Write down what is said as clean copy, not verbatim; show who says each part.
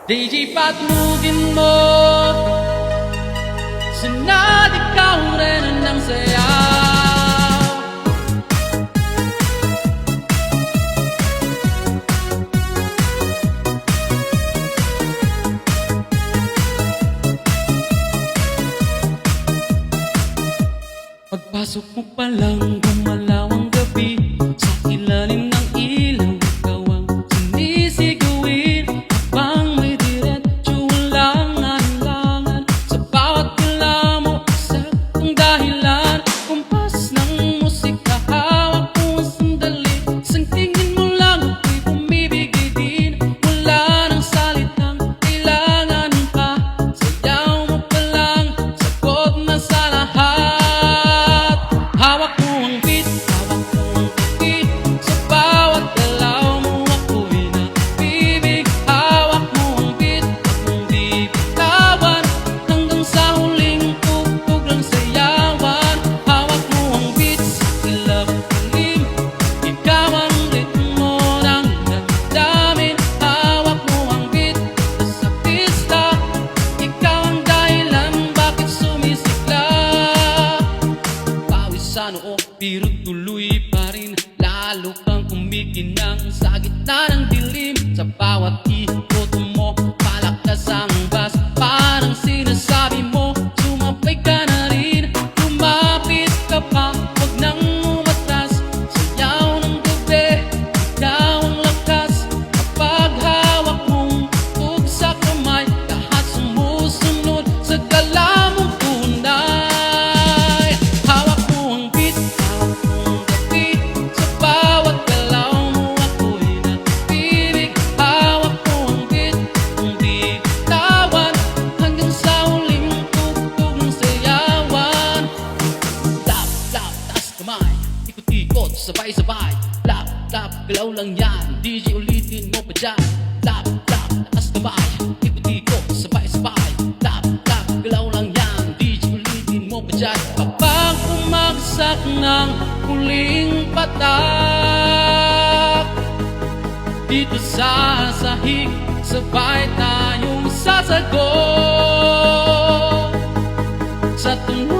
Speaker 1: DJ patulugin mo, sana't ikaw rin ang sayaw. Pagpasok mo pa lang, gumalaw ang gabi. Sa ilalim ng ilaw, ikaw ang sinisigawin. Habang may diretso, walang alinlangan. Sa bawat galaw mo, isa't dahilan. Kumpas ng musika, hawak mo ang sandali. Isang tingin mo lang, ako'y bumibigay din. Wala nang salitang kailangan pa. Sayaw mo pa lang, sagot na sa lahat. Hawak mo ang beat, hawak mo ang beat. Sa bawat galaw mo ako'y nabibig. Hawak mo ang beat, akong di bitawan. Hanggang sa huling tugtog ng sayawan. Hawak mo ang beat, sa ilaw at dilim. Ikaw ang ritmo ng damdamin. Hawak mo ang beat, sa pista. Ikaw ang dahilan bakit sumisigla. Sa noo, pero tuloy pa rin. Lalo kang kumikinang sa gitna ng dilim. Sa bawat ikot mo, palakas ang bas. Parang sinasabi mo, sumabay ka na rin. Lumapit ka pa, huwag nang umatras. Sayaw ng gabi, ikaw ang lakas. Kapag hawak mong tug sa kamay, lahat sumusunod sa galaw mong tunay. Hawak mo ang beat, hawak mo ang beat. Sa bawat galaw mo ako'y nabibig. Hawak mo ang beat, kung di bitawan. Hanggang sa huling tugtog ng sayawan. Lap, lap, taas kamay, ikot-ikot, sabay-sabay. Lap, lap, galaw lang yan, DJ ulitin mo pa dyan. Lap, lap, taas kamay, ikot-ikot, sabay-sabay. Lap, lap, galaw lang yan, DJ ulitin mo pa dyan. Kapag umagsak ng huling patak, dito sa sahig, sabay tayong sasagot. Sa tunog